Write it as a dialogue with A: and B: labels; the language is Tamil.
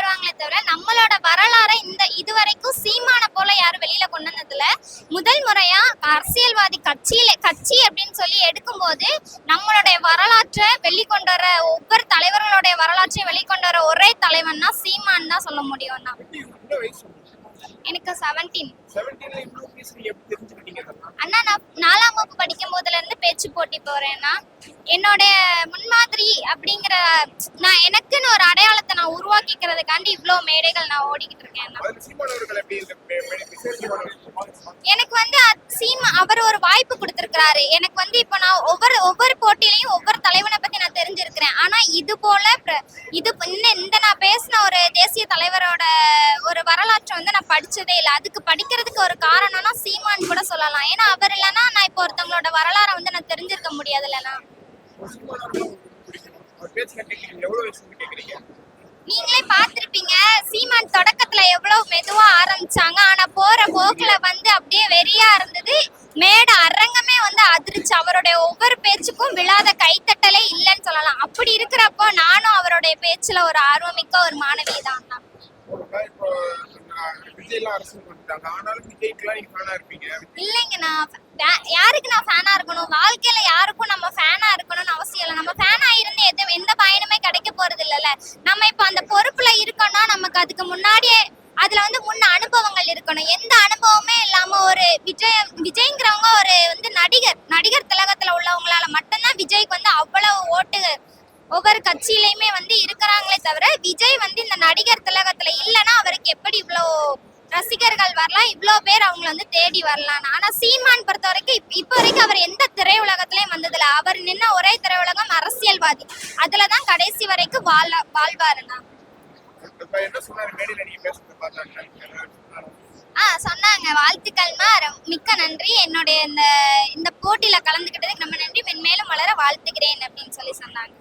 A: வருவாங்களே தவிர நம்மளோட வரலாறை இதுவரைக்கும் சீமான போல யாரும் வெளியில கொண்டு வந்ததுல முதல் முறையா அரசியல்வாதி கட்சி அப்படின்னு சொல்லி எடுக்கும்போது நம்மளுடைய வரலாற்றை வெளிக்கொண்டு வர ஒவ்வொரு தலைவர்களுடைய வரலாற்றையும் வெளிக்கொண்டு வர ஒரே தலைவன்னா சீமான் தான் சொல்ல முடியும்னா. எனக்கு 17. அண்ணா நான் 4ஆம் வகுப்பு படிக்கும் போதுல இருந்து பேச்சு போட்டி போறேன்னா என்னுடைய முன்மாதிரி அப்படிங்கிற நான் எனக்குன்னு ஒரு அடையாளத்தை நான் உருவாக்கிக்கிறதுக்காண்டி இவ்வளவு மேடைகள் நான் ஓடிக்கிட்டு இருக்கேன். எனக்கு வந்து அவர் ஒரு வாய்ப்பு கொடுத்திருக்கிறாரு. எனக்கு வந்து இப்ப நான் ஒவ்வொரு போட்டியிலையும் ஒவ்வொரு தலைவனை பத்தி நான் தெரிஞ்சிருக்கிறேன். ஆனா இது போல இந்த நான் பேசின ஒரு தேசிய தலைவரோட ஒரு வரலாற்றை வந்து நான் படிச்சதே இல்லை. அதுக்கு படிக்கிறதுக்கு ஒரு காரணம்னா சீமான் கூட சொல்லலாம். ஏன்னா அவர் இல்லைன்னா நான் இப்போ ஒருத்தவங்களோட வரலாறை வந்து நான் தெரிஞ்சிருக்க முடியாது. இல்லைன்னா நீங்களே பார்த்திருப்பீங்க சீமான் தொடக்கத்துல எவ்வளவு மெதுவா ஆரம்பிச்சாங்க. ஆனா போற போக்குல வந்து அப்படியே வெறியா இருந்தது. மேடை அரங்கமே வந்து அதிர்ச்சி. அவருடைய ஒவ்வொரு பேச்சுக்கும் விழாத கைத்தட்டலே இல்லைன்னு சொல்லலாம். அப்படி இருக்கிறப்போ நானும் அவருடைய பேச்சுல ஒரு ஆர்வமிக்க ஒரு மாணவி தான். இல்லைங்க, நான் யாருக்கு நான் ஃபேனா இருக்கணும்? வாழ்க்கையில யாருக்கும் நம்ம ஃபேனா இருக்கணும்னு அவசியம் இல்லை. நம்ம ஃபேனா இருந்து எந்த பயனுமே கிடைக்க போறது இல்லைல்ல. நம்ம இப்ப அந்த பொறுப்புல இருக்கோம்னா நமக்கு அதுக்கு முன்னாடியே அதுல வந்து முன்ன அனுபவங்கள் இருக்கணும். எந்த அனுபவமே இல்லாம ஒரு விஜய்ங்கிறவங்க ஒரு வந்து நடிகர் திலகத்துல உள்ளவங்களால மட்டும்தான் விஜய்க்கு வந்து அவ்வளவு ஓட்டுகள் ஒவ்வொரு கட்சியிலையுமே வந்து இருக்கிறாங்களே தவிர விஜய் வந்து இந்த நடிகர் திலகத்துல இல்லைன்னா அவருக்கு எப்படி இவ்வளோ ரசிகர்கள் வரலாம், இவ்வளோ பேர் அவங்கள வந்து தேடி வரலாம். ஆனா சீமான் பொறுத்த வரைக்கும் இப்போ வரைக்கும் அவர் எந்த திரையுலகத்திலயும் வந்ததில்ல. அவர் நின்ன ஒரே திரையுலகம் அரசியல்வாதி. அதுலதான் கடைசி வரைக்கும் வாழ்வாருண்ணா. சொன்னாங்க வாழ்த்துக்கள்மா, மிக்க நன்றி, என்னுடைய இந்த போட்டியில கலந்துக்கிட்டதுக்கு ரொம்ப நன்றி, மென்மேலும் வளர வாழ்த்துக்கிறேன் அப்படின்னு சொல்லி சொன்னாங்க.